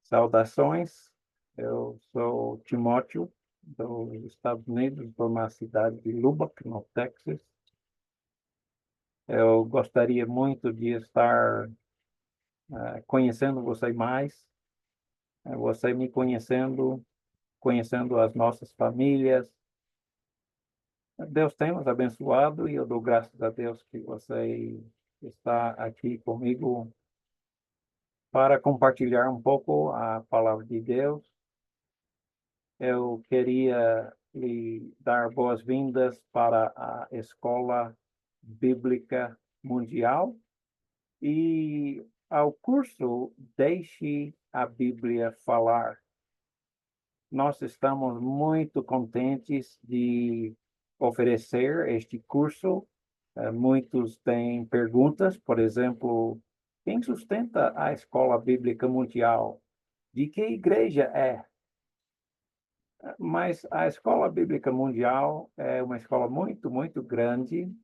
Saudações, eu sou Timóteo, dos Estados Unidos, de uma cidade de Lubbock, no Texas. Eu gostaria muito de estar conhecendo você mais, você me conhecendo, conhecendo as nossas famílias. Deus tem nos abençoado e eu dou graças a Deus que você está aqui comigo para compartilhar um pouco a palavra de Deus. Eu queria lhe dar boas-vindas para a Escola Bíblica Mundial e ao curso Deixe a Bíblia Falar. Nós estamos muito contentes de oferecer este curso. Muitos têm perguntas, por exemplo, quem sustenta a Escola Bíblica Mundial? De que igreja é? Mas a Escola Bíblica Mundial é uma escola muito, muito grande.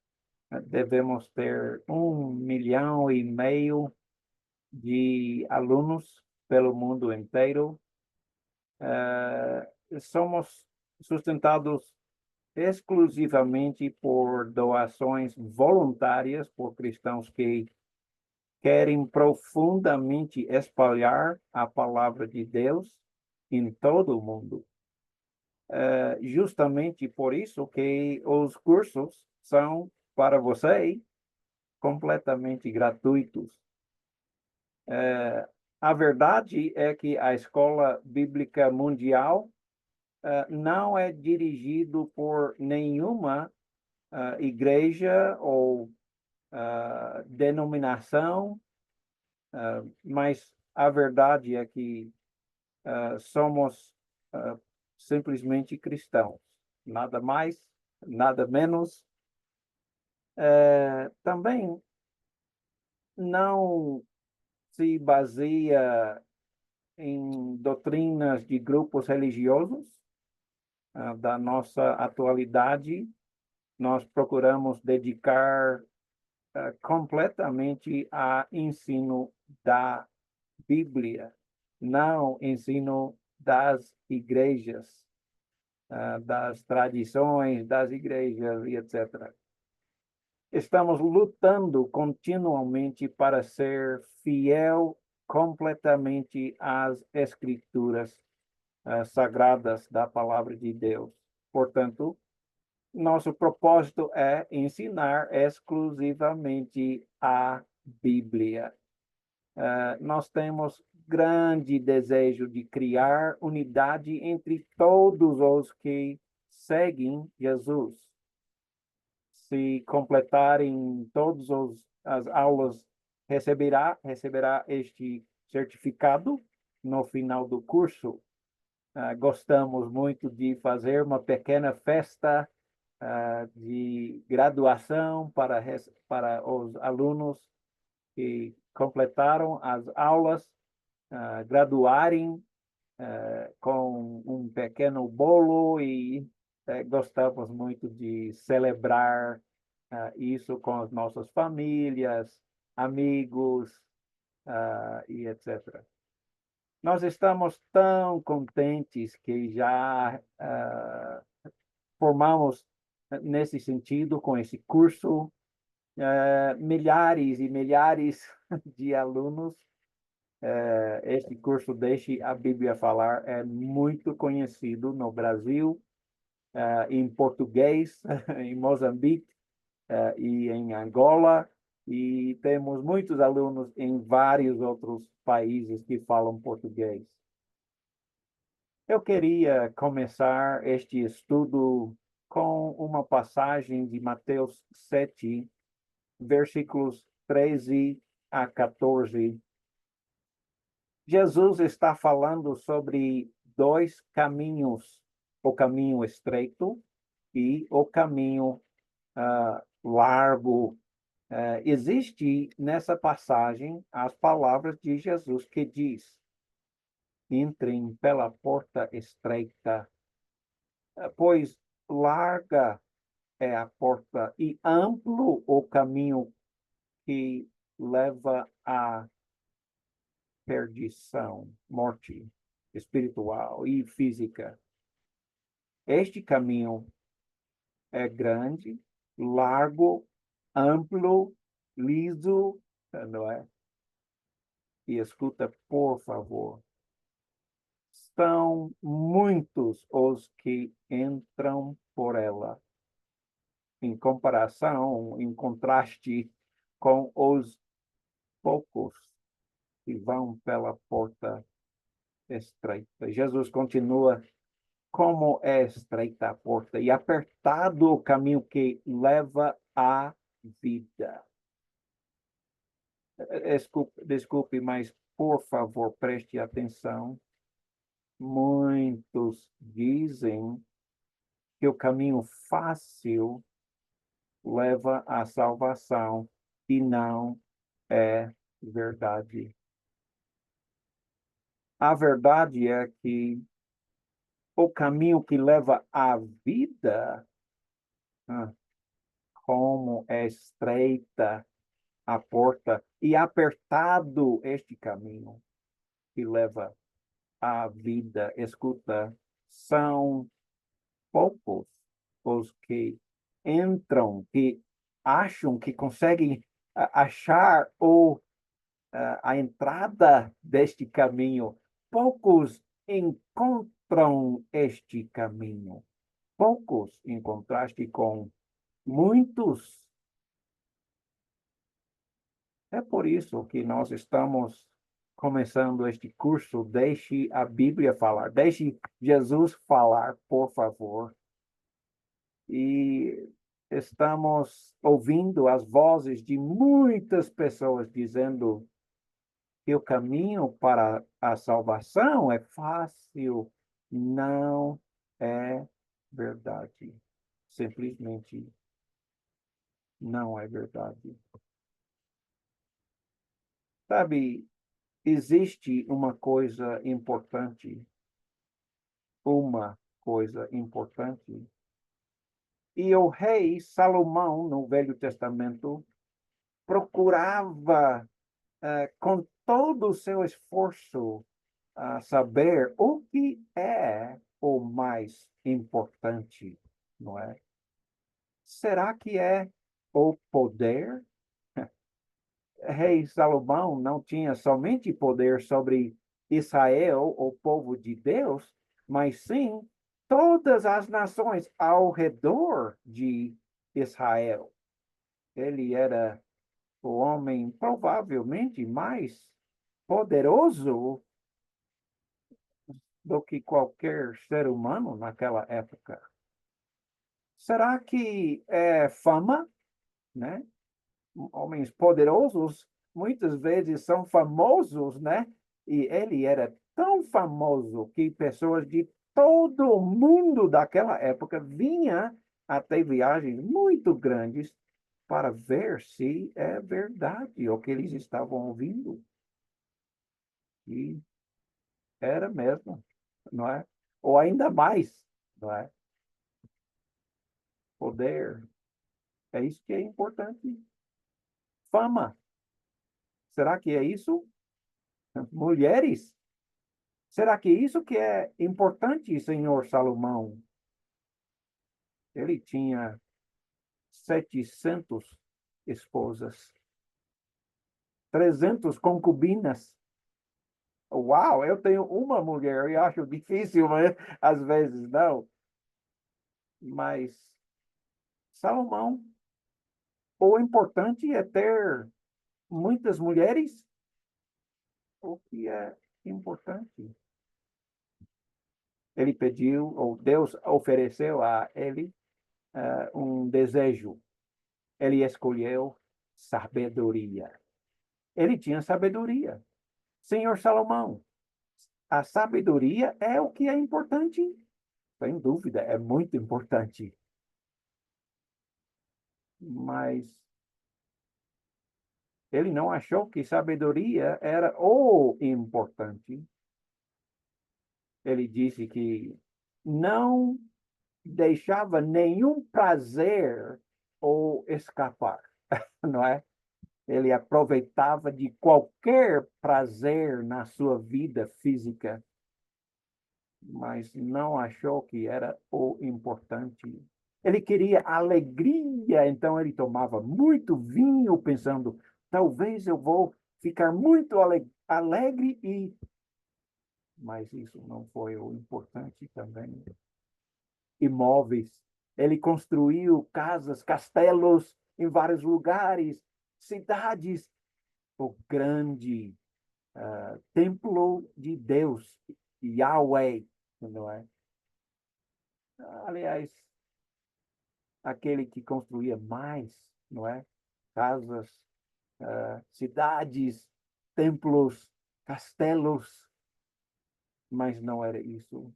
Devemos ter 1,5 milhão de alunos pelo mundo inteiro. Somos sustentados exclusivamente por doações voluntárias por cristãos que querem profundamente espalhar a palavra de Deus em todo o mundo. Justamente por isso que os cursos são para você completamente gratuitos. A verdade é que a Escola Bíblica Mundial não é dirigido por nenhuma igreja ou denominação, mas a verdade é que somos simplesmente cristãos, nada mais, nada menos. Também não se baseia em doutrinas de grupos religiosos da nossa atualidade. Nós procuramos dedicar completamente a ensino da Bíblia, não ensino das igrejas, das tradições das igrejas e etc. Estamos lutando continuamente para ser fiel completamente às Escrituras sagradas da Palavra de Deus. Portanto, nosso propósito é ensinar exclusivamente a Bíblia. Nós temos grande desejo de criar unidade entre todos os que seguem Jesus. Se completarem todas as aulas, receberá este certificado no final do curso. Gostamos muito de fazer uma pequena festa de graduação para os alunos que completaram as aulas, graduarem com um pequeno bolo e gostamos muito de celebrar isso com as nossas famílias, amigos e etc. Nós estamos tão contentes que já formamos nesse sentido com esse curso milhares e milhares de alunos. Este curso Deixe a Bíblia Falar é muito conhecido no Brasil, em português, em Moçambique e em Angola, e temos muitos alunos em vários outros países que falam português. Eu queria começar este estudo com uma passagem de Mateus 7, versículos 13 a 14. Jesus está falando sobre dois caminhos, o caminho estreito e o caminho largo. Existe nessa passagem as palavras de Jesus que diz: entrem pela porta estreita, pois larga é a porta e amplo o caminho que leva à perdição, morte espiritual e física. Este caminho é grande, largo, amplo, liso, não é? E escuta, por favor. São muitos os que entram por ela, em comparação, em contraste com os poucos que vão pela porta estreita. Jesus continua: como é estreita a porta e apertado o caminho que leva à vida. Desculpe, mas por favor, preste atenção. Muitos dizem que o caminho fácil leva à salvação e não é verdade. A verdade é que o caminho que leva à vida, como é estreita a porta e apertado este caminho que leva à vida, escuta, são poucos os que entram, que acham que conseguem achar a entrada deste caminho. Poucos encontram este caminho. Poucos, em contraste com muitos. É por isso que nós estamos começando este curso. Deixe a Bíblia falar, deixe Jesus falar, por favor. E estamos ouvindo as vozes de muitas pessoas dizendo que o caminho para a salvação é fácil. Não é verdade. Simplesmente não é verdade. Sabe, existe uma coisa importante. E o rei Salomão, no Velho Testamento, procurava, com todo o seu esforço, saber o que é o mais importante, não é? Será que é o poder? Rei Salomão não tinha somente poder sobre Israel, o povo de Deus, mas sim todas as nações ao redor de Israel. Ele era o homem provavelmente mais poderoso do que qualquer ser humano naquela época. Será que é fama, né? Homens poderosos muitas vezes são famosos, né? E ele era tão famoso que pessoas de todo o mundo daquela época vinham até viagens muito grandes para ver se é verdade o que eles estavam ouvindo. E era mesmo, não é? Ou ainda mais, não é? Poder. É isso que é importante. Fama. Será que é isso? Mulheres? Será que isso que é importante, senhor Salomão? Ele tinha 700 esposas, 300 concubinas. Uau, eu tenho uma mulher e acho difícil, mas às vezes não. Mas Salomão, o importante é ter muitas mulheres. O que é importante? Ele pediu, ou Deus ofereceu a ele um desejo. Ele escolheu sabedoria. Ele tinha sabedoria. Senhor Salomão, a sabedoria é o que é importante. Sem dúvida, é muito importante. Mas ele não achou que sabedoria era o importante. Ele disse que não deixava nenhum prazer ou escapar, não é? Ele aproveitava de qualquer prazer na sua vida física, mas não achou que era o importante. Ele queria alegria, então ele tomava muito vinho, pensando: talvez eu vou ficar muito alegre e. Mas isso não foi o importante também. Imóveis. Ele construiu casas, castelos em vários lugares, cidades. O grande templo de Deus, Yahweh, não é? Aliás, aquele que construía mais, não é? Casas, cidades, templos, castelos, mas não era isso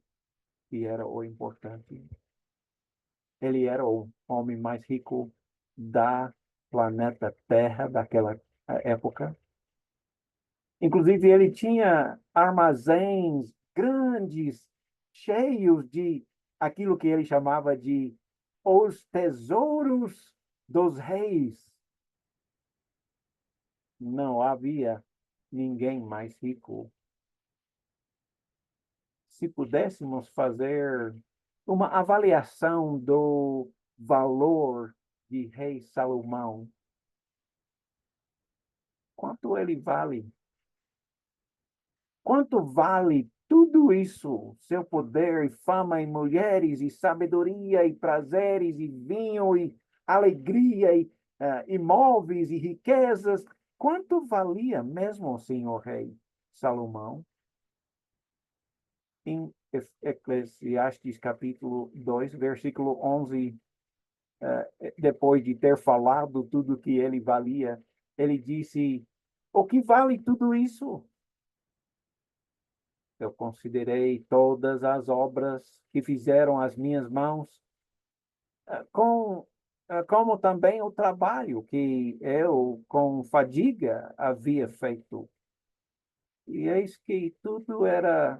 que era o importante. Ele era o homem mais rico da planeta Terra daquela época. Inclusive, ele tinha armazéns grandes, cheios de aquilo que ele chamava de os tesouros dos reis. Não havia ninguém mais rico. Se pudéssemos fazer uma avaliação do valor de Rei Salomão, quanto ele vale? Quanto vale tudo isso? Seu poder, e fama, e mulheres, e sabedoria, e prazeres, e vinho, e alegria, e imóveis, e riquezas. Quanto valia mesmo o senhor rei Salomão? Em Eclesiastes capítulo 2, versículo 11, depois de ter falado tudo que ele valia, ele disse: o que vale tudo isso? Eu considerei todas as obras que fizeram as minhas mãos, como também o trabalho que eu, com fadiga, havia feito. E eis que tudo era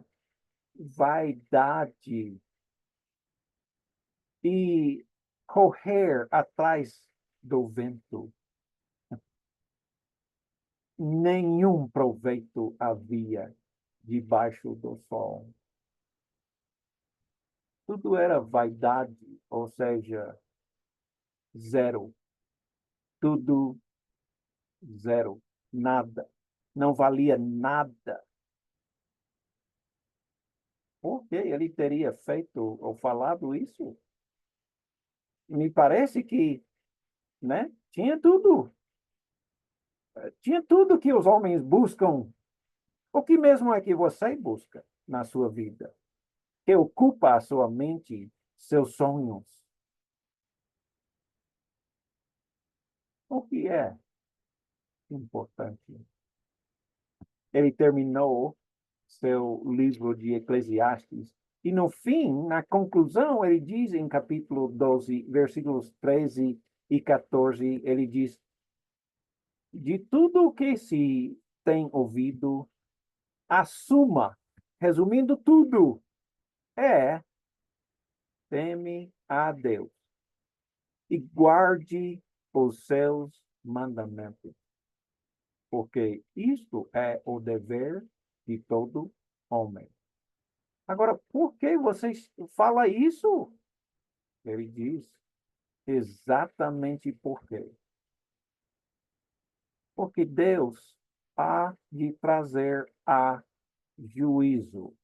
vaidade e correr atrás do vento. Nenhum proveito havia debaixo do sol. Tudo era vaidade, ou seja, zero. Tudo zero. Nada. Não valia nada. Por que ele teria feito ou falado isso? Me parece que, né, tinha tudo que os homens buscam. O que mesmo é que você busca na sua vida? Que ocupa a sua mente, seus sonhos? O que é importante? Ele terminou seu livro de Eclesiastes e no fim, na conclusão, ele diz em capítulo 12, versículos 13 e 14, ele diz: de tudo o que se tem ouvido, assuma, resumindo tudo, é teme a Deus e guarde os seus mandamentos, porque isto é o dever de todo homem. Agora, por que você fala isso? Ele diz exatamente por quê. Porque Deus há de trazer a juízo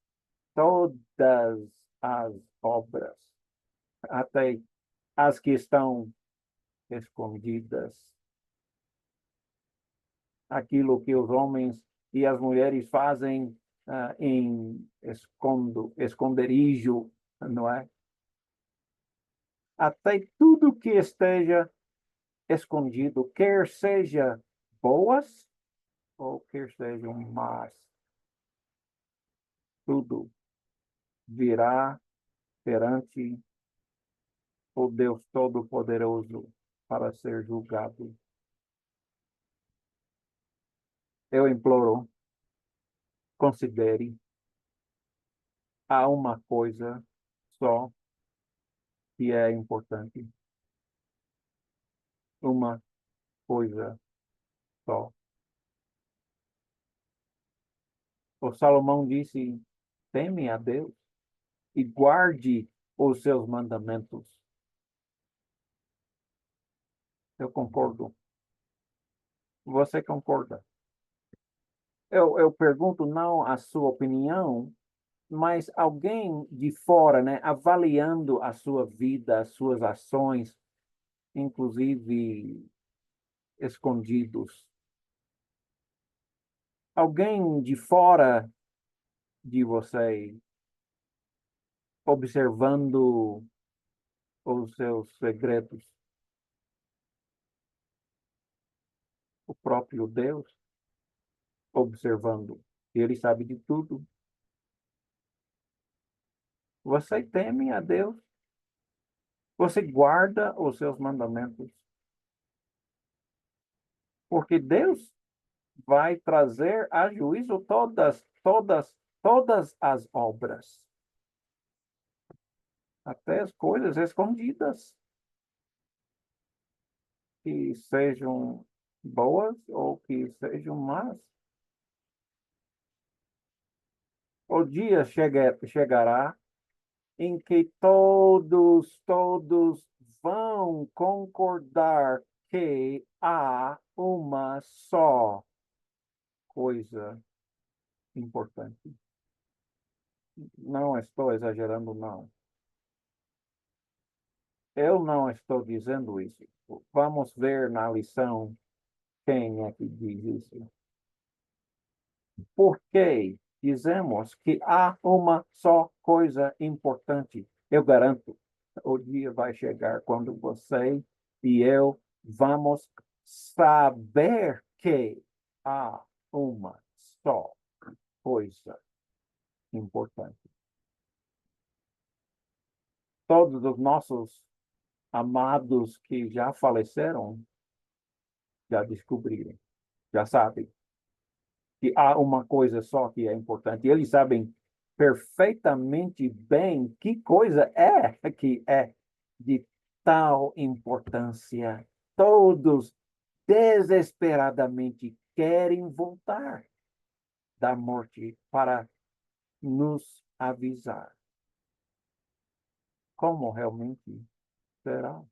todas as obras, até as que estão escondidas, aquilo que os homens e as mulheres fazem em esconderijo, não é? Até tudo que esteja escondido, quer seja boas ou quer sejam más, tudo virá perante o Deus Todo-Poderoso para ser julgado. Eu imploro, considere, há uma coisa só que é importante. Uma coisa só. O Salomão disse: teme a Deus e guarde os seus mandamentos. Eu concordo. Você concorda? Eu pergunto não a sua opinião, mas alguém de fora, né, avaliando a sua vida, as suas ações, inclusive escondidos. Alguém de fora de você, observando os seus segredos, o próprio Deus observando. Ele sabe de tudo. Você teme a Deus, você guarda os seus mandamentos, porque Deus vai trazer a juízo todas as obras, até as coisas escondidas, que sejam boas ou que sejam más. O dia chegará em que todos vão concordar que há uma só coisa importante. Não estou exagerando, não. Eu não estou dizendo isso. Vamos ver na lição quem é que diz isso. Por que dizemos que há uma só coisa importante? Eu garanto, o dia vai chegar quando você e eu vamos saber que há uma só coisa importante. Todos os nossos amados que já faleceram já descobriram, já sabem que há uma coisa só que é importante. Eles sabem perfeitamente bem que coisa é que é de tal importância. Todos desesperadamente querem voltar da morte para nos avisar. Como realmente será?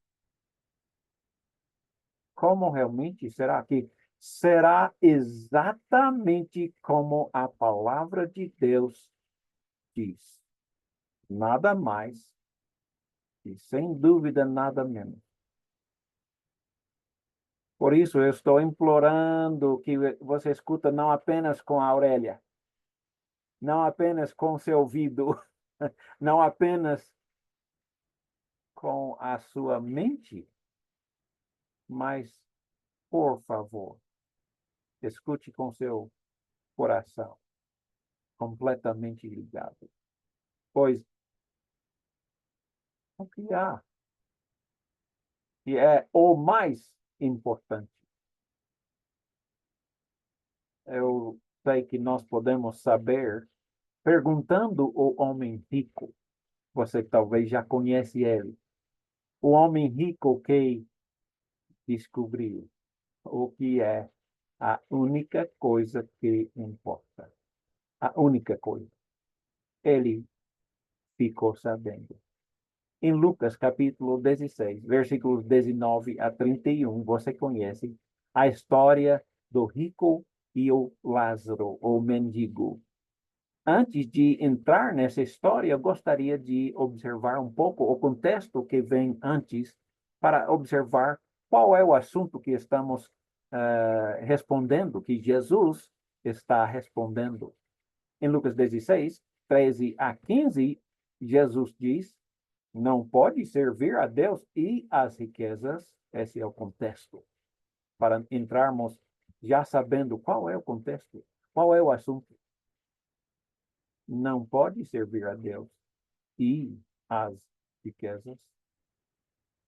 Como realmente será que será exatamente como a palavra de Deus diz? Nada mais e sem dúvida nada menos. Por isso eu estou implorando que você escuta não apenas com a orelha, não apenas com seu ouvido, não apenas com a sua mente, mas, por favor, escute com seu coração completamente ligado. Pois o que há, que é o mais importante. Eu sei que nós podemos saber perguntando o homem rico. Você talvez já conhece ele. O homem rico que descobriu o que é a única coisa que importa. A única coisa. Ele ficou sabendo. Em Lucas, capítulo 16, versículos 19 a 31, você conhece a história do rico e o Lázaro, o mendigo. Antes de entrar nessa história, eu gostaria de observar um pouco o contexto que vem antes, para observar qual é o assunto que estamos respondendo, que Jesus está respondendo. Em Lucas 16, 13 a 15, Jesus diz: não pode servir a Deus e às riquezas. Esse é o contexto. Para entrarmos já sabendo qual é o contexto, qual é o assunto. Não pode servir a Deus e às riquezas.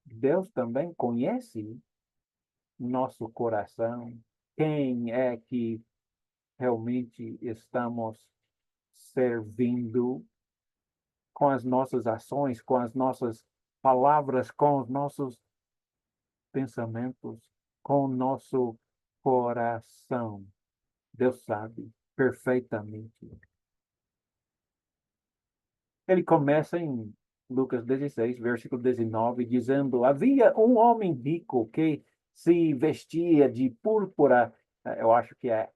Deus também conhece nosso coração, quem é que realmente estamos servindo com as nossas ações, com as nossas palavras, com os nossos pensamentos, com o nosso coração. Deus sabe perfeitamente. Ele começa em Lucas 16, versículo 19, dizendo: havia um homem rico que se vestia de púrpura, eu acho que é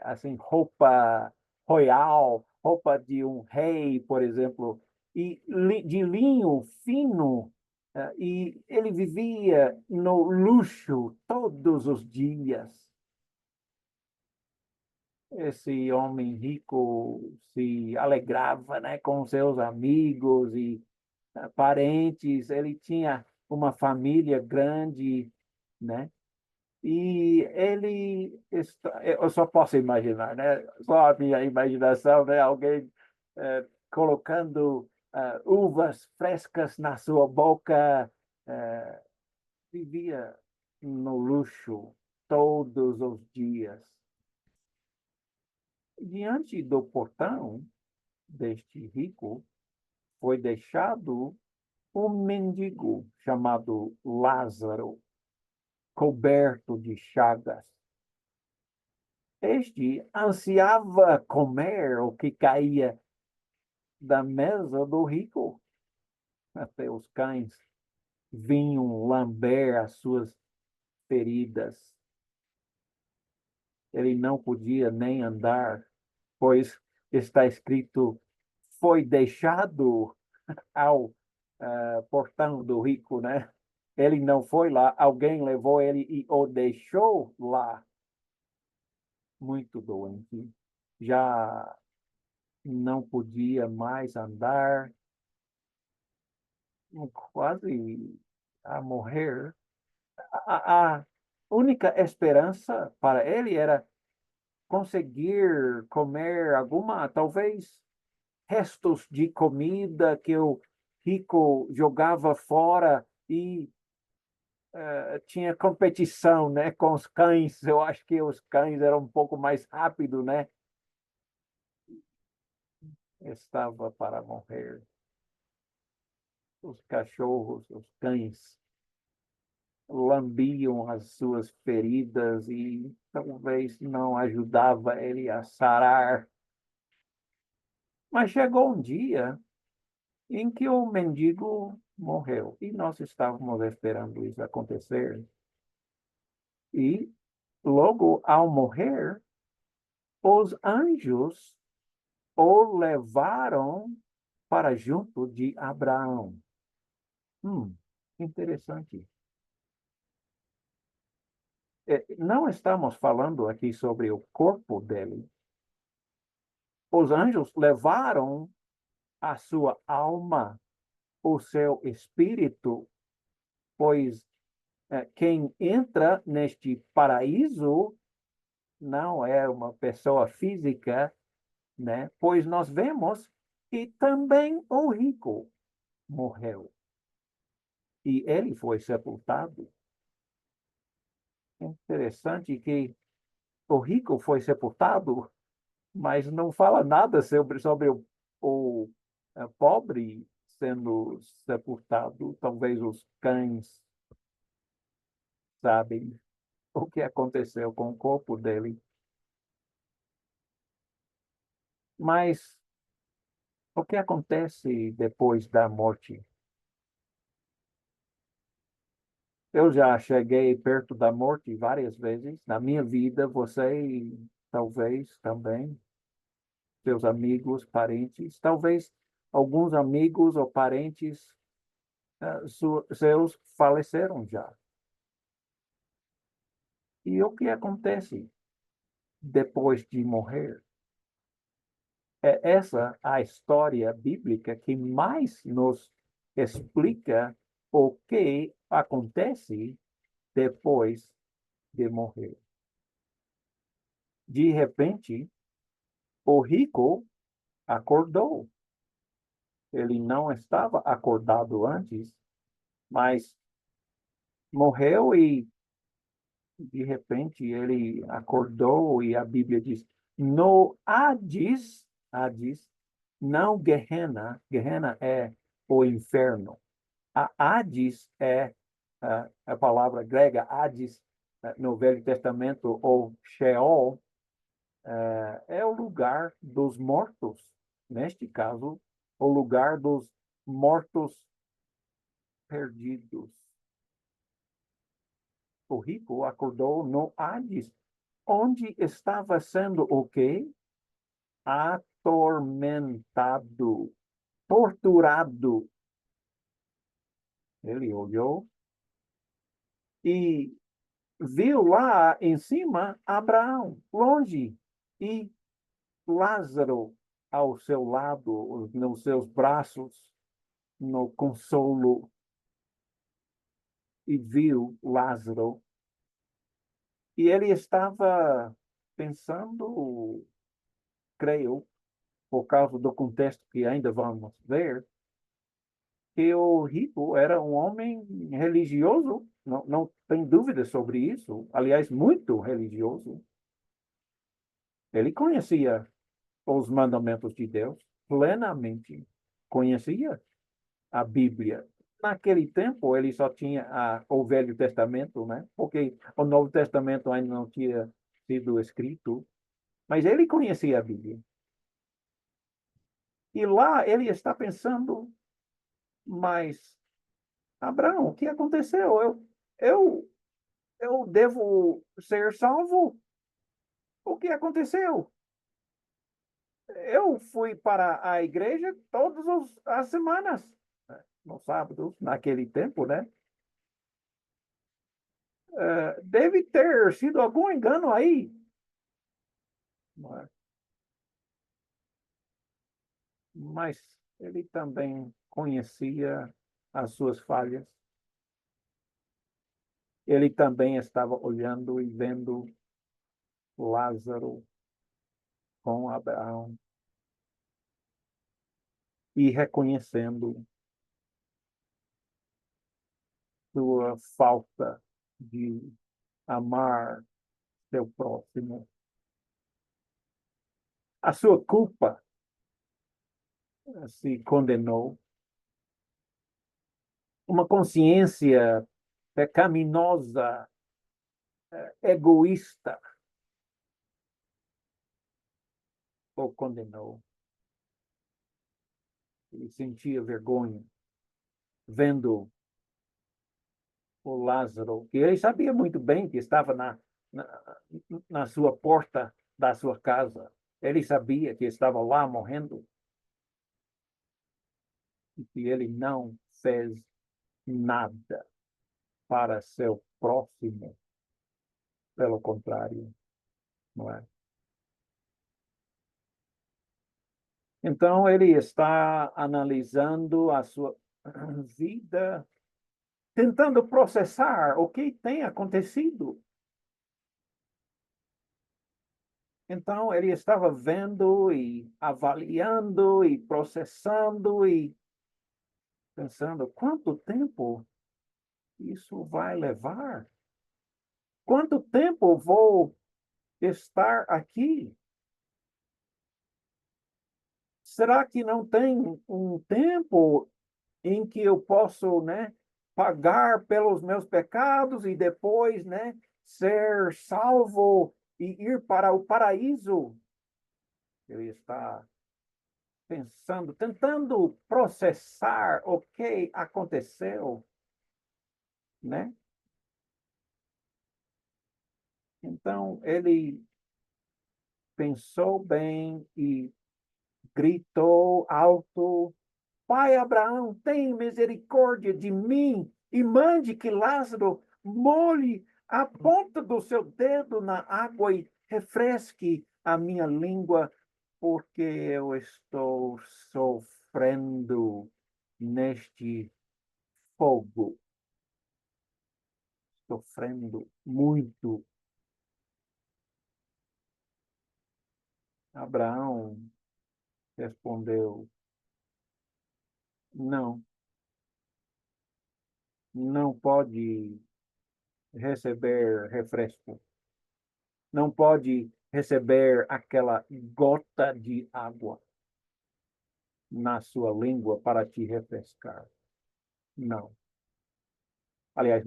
assim, roupa royal, roupa de um rei, por exemplo, e de linho fino, e ele vivia no luxo todos os dias. Esse homem rico se alegrava, né, com seus amigos e parentes. Ele tinha uma família grande, né? E eu só posso imaginar, né? Só a minha imaginação, né? Alguém colocando uvas frescas na sua boca, eh, vivia no luxo todos os dias. Diante do portão deste rico foi deixado um mendigo chamado Lázaro, coberto de chagas. Este ansiava comer o que caía da mesa do rico. Até os cães vinham lamber as suas feridas. Ele não podia nem andar, pois está escrito: foi deixado ao portão do rico, né? Ele não foi lá, alguém levou ele e o deixou lá, muito doente. Já não podia mais andar, quase a morrer. A única esperança para ele era conseguir comer alguma, talvez, restos de comida que o rico jogava fora e tinha competição, né, com os cães. Eu acho que os cães eram um pouco mais rápidos, né? Estava para morrer. Os cachorros, os cães, lambiam as suas feridas e talvez não ajudava ele a sarar. Mas chegou um dia em que o mendigo morreu e nós estávamos esperando isso acontecer. E logo ao morrer, os anjos o levaram para junto de Abraão. Interessante. Não estamos falando aqui sobre o corpo dele. Os anjos levaram a sua alma, o seu espírito, pois quem entra neste paraíso não é uma pessoa física, né? Pois nós vemos que também o rico morreu e ele foi sepultado. Interessante que o rico foi sepultado, mas não fala nada sobre o pobre sendo sepultado. Talvez os cães sabem o que aconteceu com o corpo dele. Mas o que acontece depois da morte? Eu já cheguei perto da morte várias vezes. Na minha vida, você talvez também, seus amigos, parentes, talvez alguns amigos ou parentes seus faleceram já. E o que acontece depois de morrer? É essa a história bíblica que mais nos explica o que acontece depois de morrer. De repente, o rico acordou. Ele não estava acordado antes, mas morreu e de repente ele acordou e a Bíblia diz: no Hades, Hades, não Gehenna, Gehenna é o inferno. A Hades é a palavra grega Hades, no Velho Testamento, ou Sheol, é o lugar dos mortos. Neste caso, o lugar dos mortos perdidos. O rico acordou no Hades, onde estava sendo o quê? Atormentado, torturado. Ele olhou e viu lá em cima Abraão, longe, e Lázaro ao seu lado, nos seus braços, no consolo, e viu Lázaro. E ele estava pensando, creio, por causa do contexto que ainda vamos ver, que o rico era um homem religioso, não tem dúvida sobre isso, aliás, muito religioso. Ele conhecia os mandamentos de Deus plenamente, conhecia a Bíblia. Naquele tempo, ele só tinha o Velho Testamento, né? Porque o Novo Testamento ainda não tinha sido escrito, mas ele conhecia a Bíblia. E lá ele está pensando, mas Abraão, o que aconteceu? Eu, eu devo ser salvo? O que aconteceu? Eu fui para a igreja todas as semanas, né? No sábado, naquele tempo, né? Deve ter sido algum engano aí. Mas ele também conhecia as suas falhas. Ele também estava olhando e vendo Lázaro com Abraão e reconhecendo sua falta de amar seu próximo, a sua culpa se condenou, uma consciência pecaminosa, egoísta, o condenou. Ele sentia vergonha vendo o Lázaro, que ele sabia muito bem que estava na, na sua porta da sua casa. Ele sabia que estava lá morrendo e que ele não fez nada para seu próximo. Pelo contrário, não é? Então, ele está analisando a sua vida, tentando processar o que tem acontecido. Então, ele estava vendo e avaliando e processando e pensando quanto tempo isso vai levar? Quanto tempo vou estar aqui? Será que não tem um tempo em que eu posso, né, pagar pelos meus pecados e depois, né, ser salvo e ir para o paraíso? Ele está pensando, tentando processar o que aconteceu, né? Então, ele pensou bem e gritou alto: Pai Abraão, tem misericórdia de mim e mande que Lázaro molhe a ponta do seu dedo na água e refresque a minha língua, porque eu estou sofrendo neste fogo, sofrendo muito. Abraão respondeu: Não, não pode receber refresco, não pode receber aquela gota de água na sua língua para te refrescar. Não. Aliás,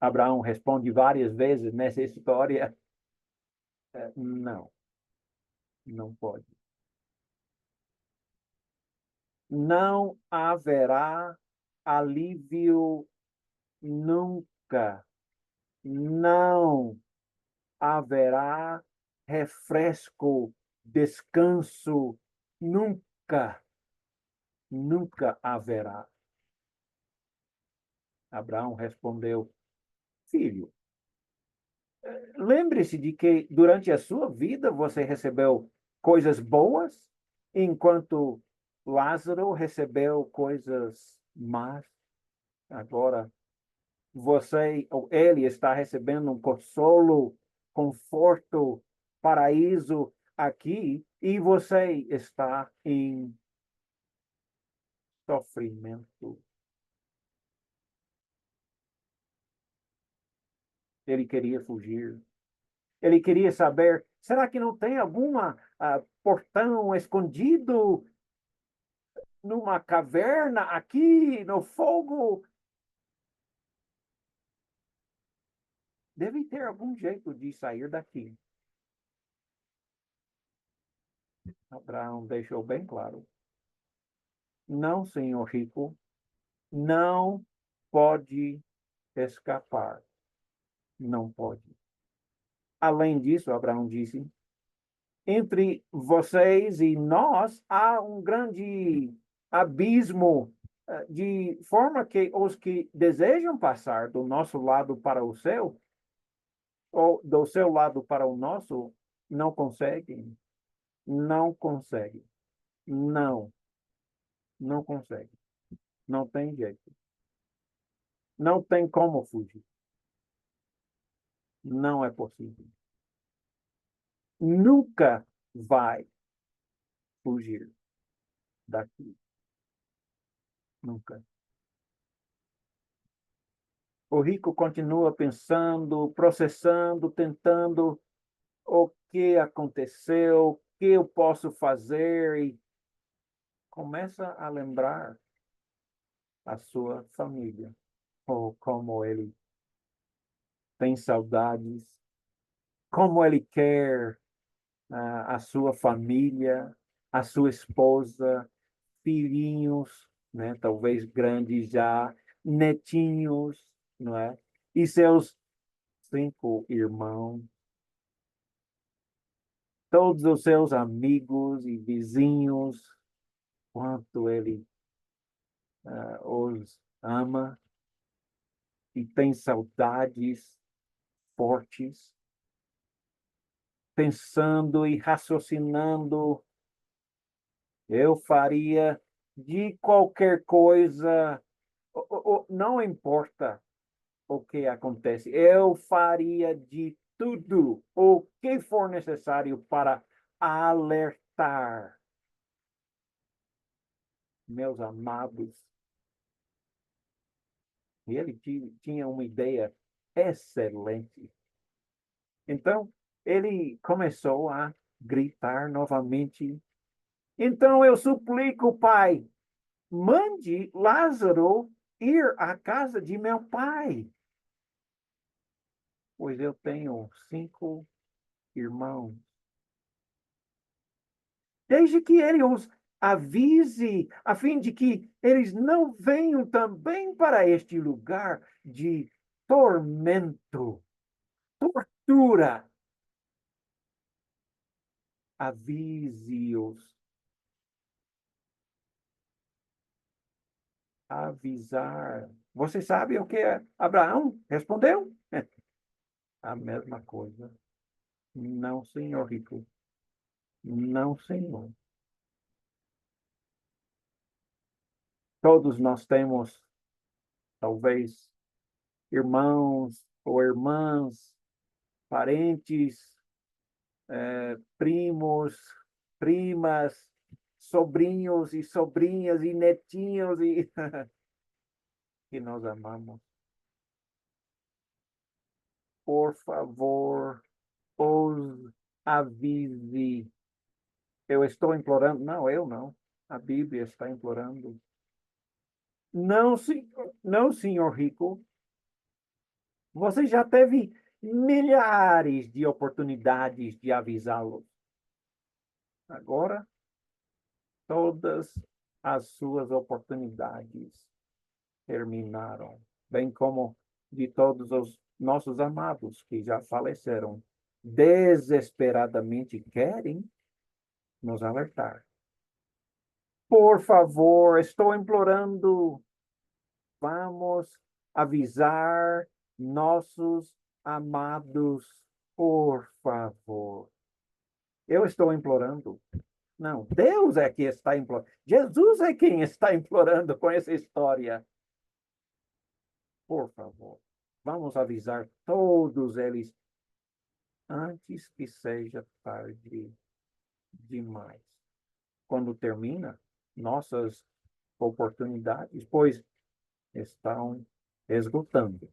Abraão responde várias vezes nessa história: não, não pode. Não haverá alívio nunca. Não haverá refresco, descanso, nunca, nunca haverá. Abraão respondeu: filho, lembre-se de que durante a sua vida você recebeu coisas boas, enquanto Lázaro recebeu coisas más. Agora, você ou ele está recebendo um consolo, conforto, paraíso aqui, e você está em sofrimento. Ele queria fugir. Ele queria saber, será que não tem alguma portão escondido numa caverna aqui no fogo? Deve ter algum jeito de sair daqui. Abraão deixou bem claro. Não, senhor rico, não pode escapar. Não pode. Além disso, Abraão disse, entre vocês e nós há um grande abismo, de forma que os que desejam passar do nosso lado para o seu, ou do seu lado para o nosso, não conseguem. Não conseguem. Não, não conseguem. Não tem jeito. Não tem como fugir. Não é possível. Nunca vai fugir daqui. Nunca. O rico continua pensando, processando, tentando o que aconteceu, o que eu posso fazer, e começa a lembrar a sua família, ou como ele tem saudades, como ele quer a sua família, a sua esposa, filhinhos, né? Talvez grandes já, netinhos, não é? E seus 5 irmãos, todos os seus amigos e vizinhos, quanto ele os ama e tem saudades fortes, pensando e raciocinando, eu faria de qualquer coisa, não importa o que acontece, eu faria de tudo o que for necessário para alertar meus amados. E ele tinha uma ideia excelente. Então, ele começou a gritar novamente. Então, eu suplico, pai, mande Lázaro ir à casa de meu pai, pois eu tenho 5 irmãos. Desde que ele os avise, a fim de que eles não venham também para este lugar de tormento, tortura. Avise-os. Avisar. Você sabe o que Abraão respondeu? A mesma coisa. Não, senhor rico. Não, senhor. Todos nós temos, talvez, irmãos ou irmãs, parentes, primos, primas, sobrinhos e sobrinhas e netinhos e que nós amamos. Por favor, os avise. Eu estou implorando. Não, eu não. A Bíblia está implorando. Não, senhor, não, senhor rico. Você já teve milhares de oportunidades de avisá-los. Agora, todas as suas oportunidades terminaram, bem como de todos os nossos amados que já faleceram, desesperadamente querem nos alertar. Por favor, estou implorando, vamos avisar nossos amados, por favor. Eu estou implorando. Não, Deus é que está implorando. Jesus é quem está implorando com essa história. Por favor, vamos avisar todos eles antes que seja tarde demais. Quando termina nossas oportunidades, pois estão esgotando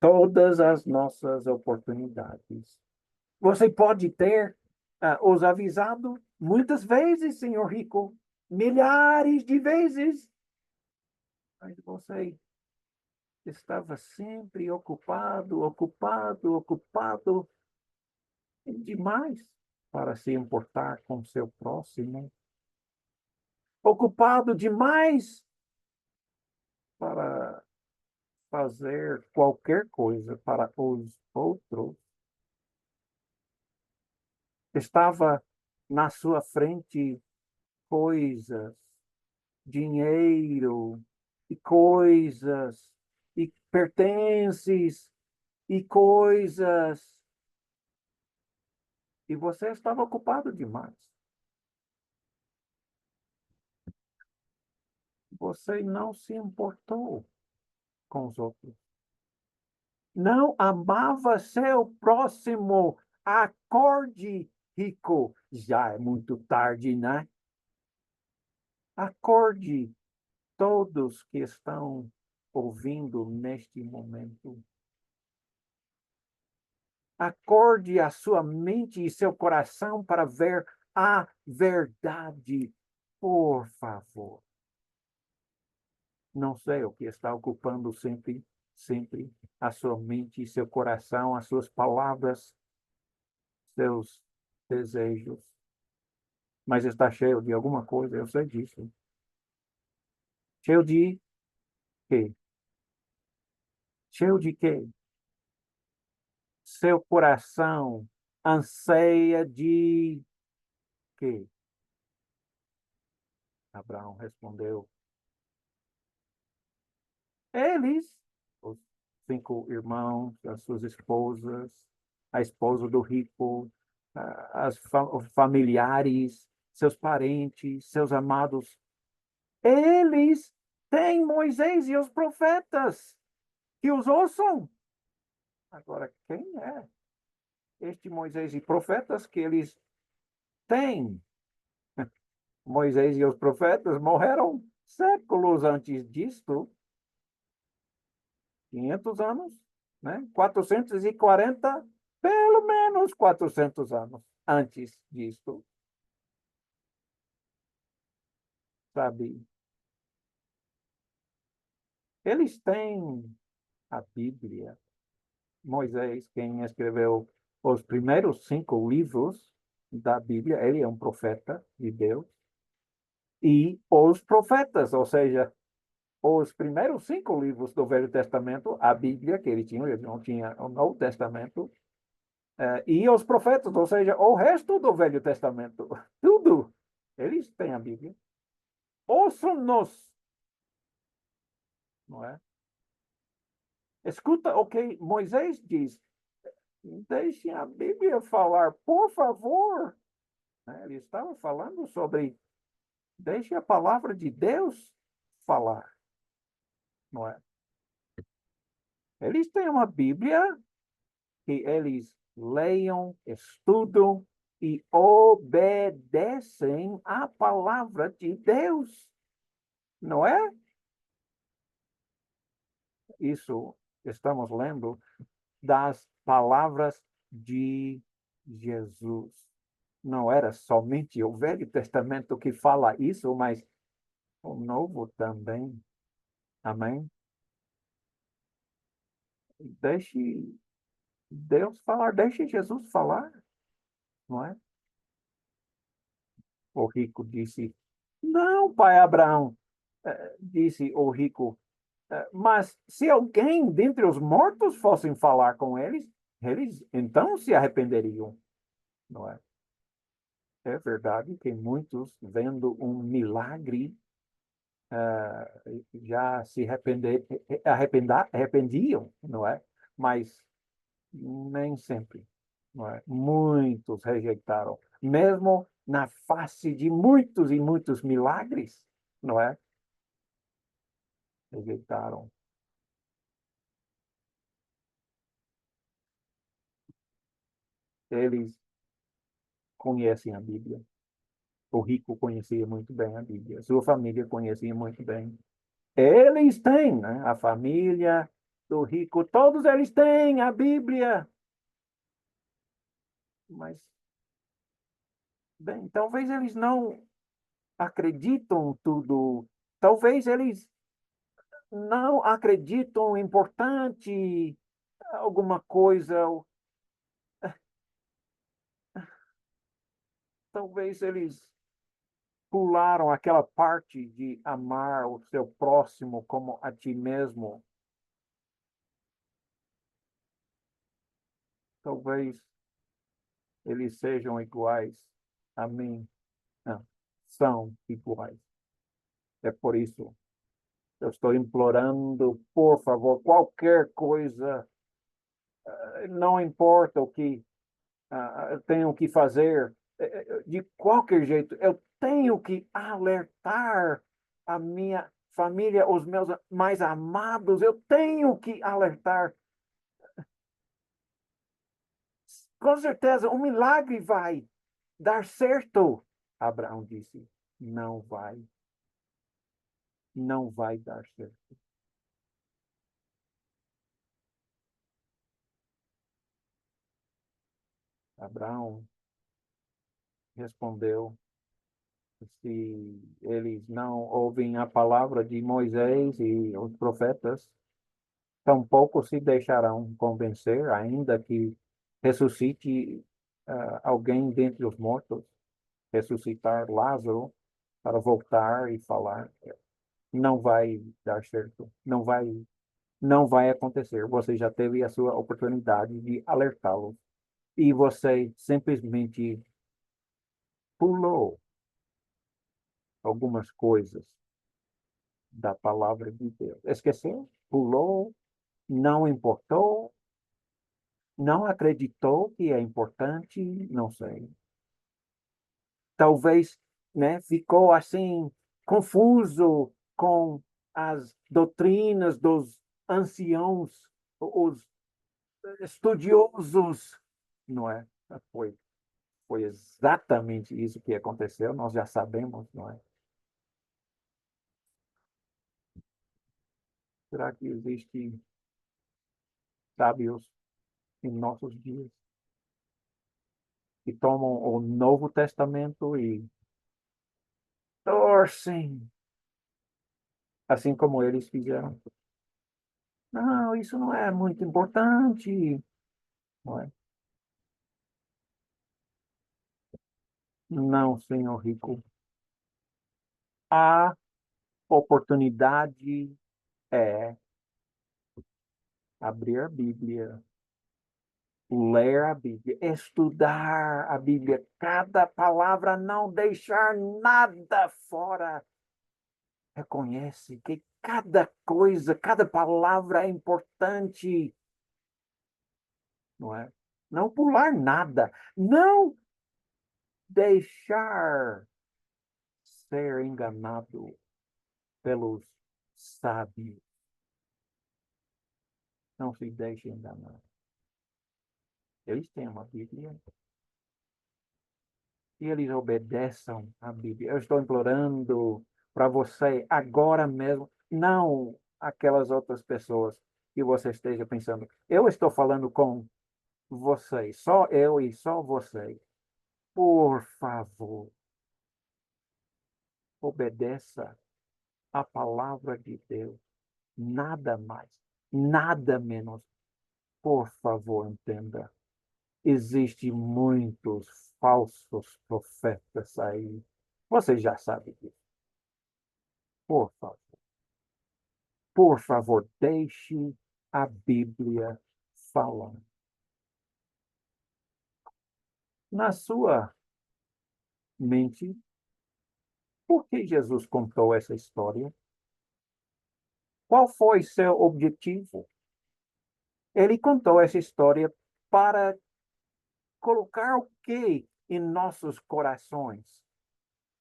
todas as nossas oportunidades. Você pode ter os avisado muitas vezes, senhor Rico, milhares de vezes, mas você estava sempre ocupado, ocupado, ocupado demais para se importar com seu próximo, ocupado demais para fazer qualquer coisa para os outros. Estava na sua frente coisas, dinheiro e coisas e pertences e coisas, e você estava ocupado demais. Você não se importou com os outros. Não amava seu próximo. Acorde, Rico. Já é muito tarde, né? Acorde, todos que estão ouvindo neste momento. Acorde a sua mente e seu coração para ver a verdade, por favor. Não sei o que está ocupando sempre a sua mente e seu coração, as suas palavras, seus desejos, mas está cheio de alguma coisa, eu sei disso. Cheio de quê? Cheio de quê? Seu coração anseia de quê? Abraão respondeu: eles, os 5 irmãos, as suas esposas, a esposa do rico, os familiares, seus parentes, seus amados, eles têm Moisés e os profetas que os ouçam. Agora, quem é este Moisés e profetas que eles têm? Moisés e os profetas morreram séculos antes disto, 500 anos, né? 440, pelo menos 400 anos antes disto, sabe? Eles têm a Bíblia. Moisés, quem escreveu os primeiros 5 livros da Bíblia, ele é um profeta de Deus. E os profetas, ou seja, os primeiros 5 livros do Velho Testamento, a Bíblia que ele não tinha o Novo Testamento, e os profetas, ou seja, o resto do Velho Testamento, tudo, eles têm a Bíblia. Ouçam-nos, não é? Escuta o que Moisés diz. Deixem a Bíblia falar, por favor. Ele estava falando sobre, deixe a palavra de Deus falar, não é? Eles têm uma Bíblia que eles leiam, estudam e obedecem à palavra de Deus, não é? Isso estamos lendo das palavras de Jesus. Não era somente o Velho Testamento que fala isso, mas o Novo também. Amém? Deixe Deus falar, deixe Jesus falar, não é? O rico disse, não, pai Abraão, disse o rico, mas se alguém dentre os mortos fossem falar com eles, eles então se arrependeriam, não é? É verdade que muitos, vendo um milagre, já se arrependiam, não é? Mas nem sempre, não é? Muitos rejeitaram, mesmo na face de muitos e muitos milagres, não é? Rejeitaram. Eles conhecem a Bíblia. O rico conhecia muito bem a Bíblia. Sua família conhecia muito bem. Eles têm, né? A família do rico, todos eles têm a Bíblia. Mas, bem, talvez eles não acreditam tudo. Talvez eles não acreditam importante alguma coisa. Talvez eles pularam aquela parte de amar o seu próximo como a ti mesmo. Talvez eles sejam iguais a mim. Não, são iguais. É por isso eu estou implorando, por favor, qualquer coisa, não importa o que eu tenho que fazer, de qualquer jeito, eu tenho que alertar a minha família, os meus mais amados, eu tenho que alertar. Com certeza, um milagre vai dar certo. Abraão disse: não vai, não vai dar certo. Abraão respondeu: se eles não ouvem a palavra de Moisés e os profetas, tampouco se deixarão convencer, ainda que ressuscite alguém dentre os mortos, ressuscitar Lázaro para voltar e falar. Não vai dar certo, não vai acontecer. Você já teve a sua oportunidade de alertá-lo e você simplesmente pulou algumas coisas da palavra de Deus. Esqueceu, pulou, não importou, não acreditou que é importante, não sei. Talvez, né, ficou assim confuso com as doutrinas dos anciãos, os estudiosos, não é? Foi, foi exatamente isso que aconteceu, nós já sabemos, não é? Será que existem sábios em nossos dias que tomam o Novo Testamento e torcem, assim como eles fizeram? Não, isso não é muito importante, não é? Não, senhor rico. A oportunidade é abrir a Bíblia, ler a Bíblia, estudar a Bíblia, cada palavra, não deixar nada fora. Reconhece que cada coisa, cada palavra é importante, não é? Não pular nada, não deixar ser enganado pelos sábios. Não se deixe enganar. Eles têm uma Bíblia e eles obedeçam à Bíblia. Eu estou implorando para você agora mesmo, não aquelas outras pessoas que você esteja pensando. Eu estou falando com vocês, só eu e só vocês. Por favor, obedeça a palavra de Deus. Nada mais, nada menos. por favor, entenda. Existem muitos falsos profetas aí. Você já sabe disso. Por favor. Por favor, deixe a Bíblia falar. Na sua mente, por que Jesus contou essa história? Qual foi seu objetivo? Ele contou essa história para colocar o que em nossos corações,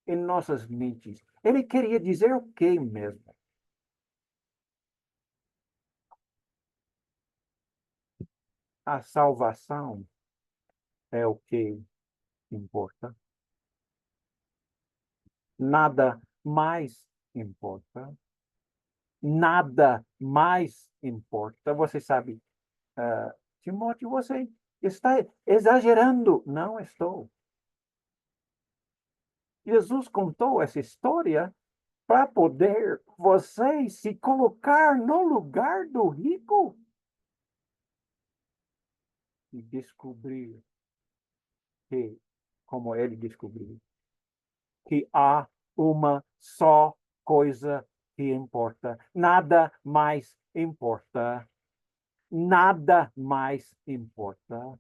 em nossas mentes? Ele queria dizer o que mesmo? A salvação é o que importa. Nada mais importa. Nada mais importa. Você sabe, Timóteo, você está exagerando. Não estou. Jesus contou essa história para poder você se colocar no lugar do rico e descobrir que, como ele descobriu, que há uma só coisa que importa. Nada mais importa. Nada mais importa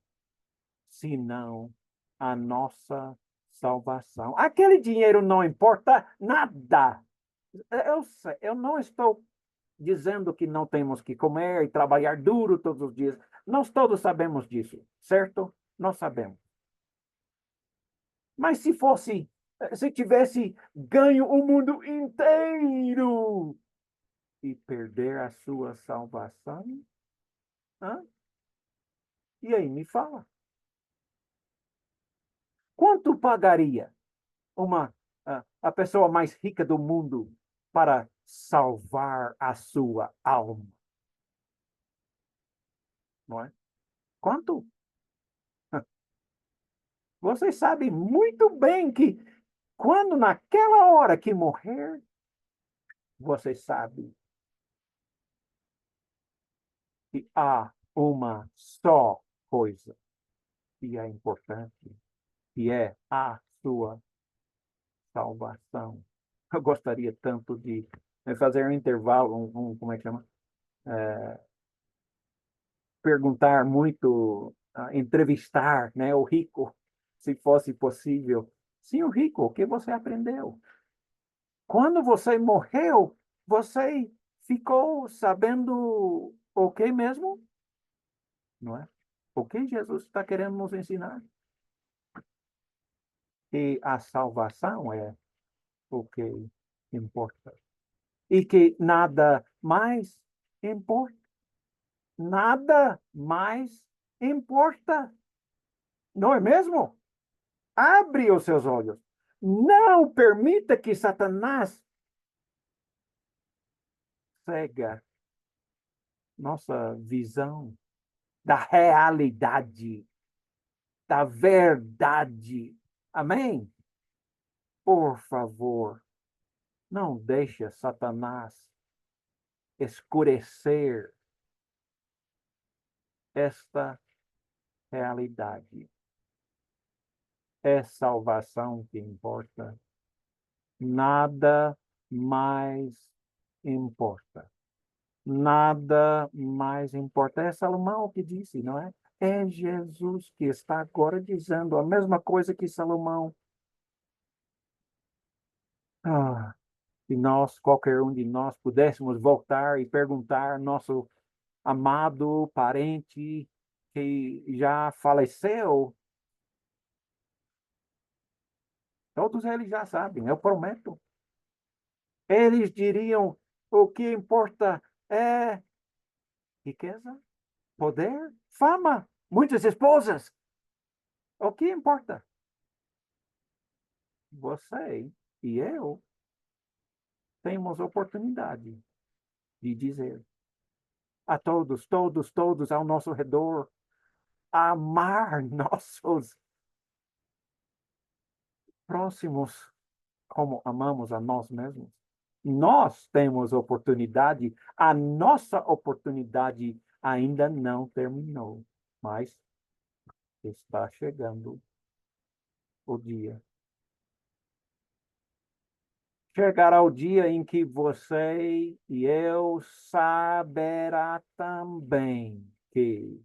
senão a nossa salvação. Aquele dinheiro não importa nada. Eu sei, eu não estou dizendo que não temos que comer e trabalhar duro todos os dias. Nós todos sabemos disso, certo? Nós sabemos. Mas se tivesse ganho o mundo inteiro e perder a sua salvação, hã? E aí, me fala. Quanto pagaria a pessoa mais rica do mundo para salvar a sua alma? Não é? Quanto? Você sabe muito bem que quando naquela hora que morrer, você sabe que há uma só coisa que é importante, que é a sua salvação. Eu gostaria tanto de fazer um intervalo, como é que chama? Perguntar muito, entrevistar, né, o rico, se fosse possível. Sim, o rico, o que você aprendeu? Quando você morreu, você ficou sabendo o que mesmo? Não é? O que Jesus está querendo nos ensinar? Que a salvação é o que importa. E que nada mais importa. Nada mais importa. Não é mesmo? Abre os seus olhos. Não permita que Satanás cega nossa visão da realidade, da verdade. Amém? Por favor, não deixe Satanás escurecer esta realidade. É salvação que importa. Nada mais importa. Nada mais importa. É Salomão que disse, não é? É Jesus que está agora dizendo a mesma coisa que Salomão. Ah, se nós, qualquer um de nós, pudéssemos voltar e perguntar ao nosso amado parente que já faleceu, todos eles já sabem, eu prometo. Eles diriam: o que importa é riqueza, poder, fama, muitas esposas. O que importa? Você e eu temos oportunidade de dizer a todos, todos, todos ao nosso redor, amar nossos próximos como amamos a nós mesmos. Nós temos oportunidade, a nossa oportunidade ainda não terminou, mas está chegando o dia. Chegará o dia em que você e eu saberá também que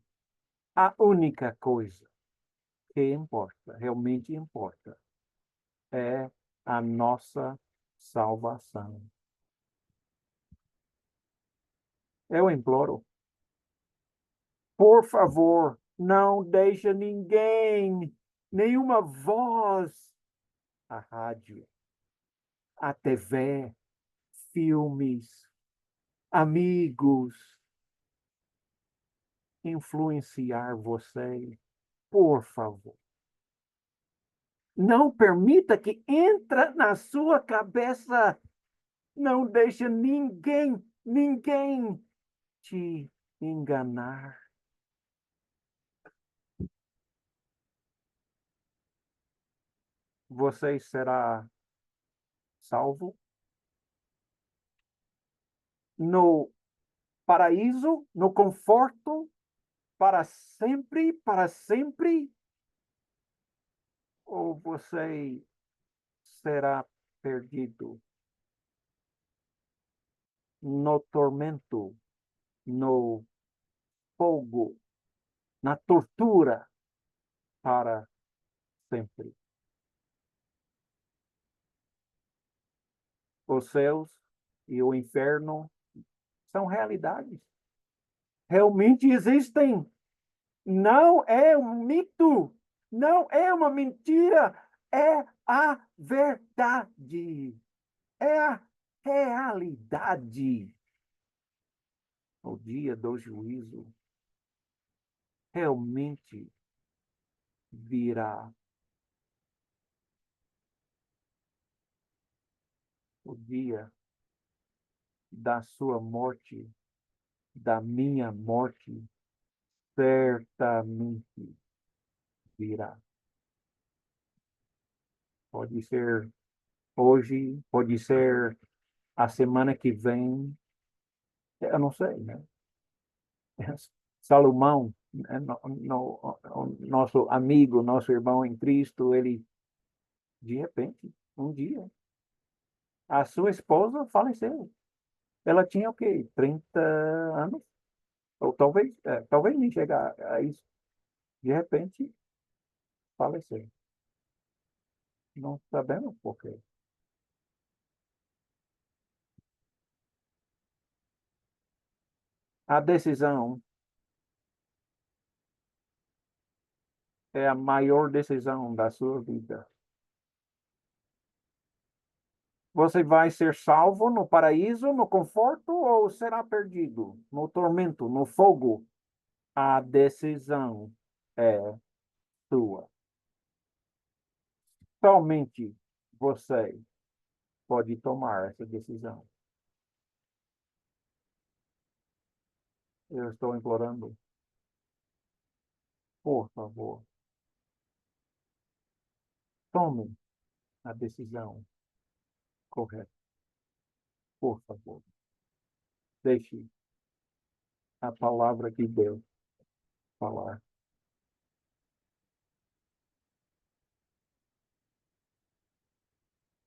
a única coisa que importa, realmente importa, é a nossa salvação. Eu imploro, por favor, não deixe ninguém, nenhuma voz, a rádio, a TV, filmes, amigos, influenciar você, por favor. Não permita que entre na sua cabeça. Não deixe ninguém te enganar. Você será salvo no paraíso, no conforto, para sempre, ou você será perdido no tormento, no fogo, na tortura para sempre. Os céus e o inferno são realidades. Realmente existem. Não é um mito, não é uma mentira, é a verdade, é a realidade. O dia do juízo realmente virá. O dia da sua morte, da minha morte, certamente virá. Pode ser hoje, pode ser a semana que vem, eu não sei, né? Salomão, né, o nosso amigo, nosso irmão em Cristo, ele, de repente, um dia, a sua esposa faleceu. Ela tinha o quê? 30 anos? Ou talvez nem chegar a isso. De repente, faleceu. Não sabemos por quê. A decisão é a maior decisão da sua vida. Você vai ser salvo no paraíso, no conforto, ou será perdido no tormento, no fogo? A decisão é sua. Somente você pode tomar essa decisão. Eu estou implorando, por favor, tome a decisão correta. Por favor, deixe a palavra de Deus falar.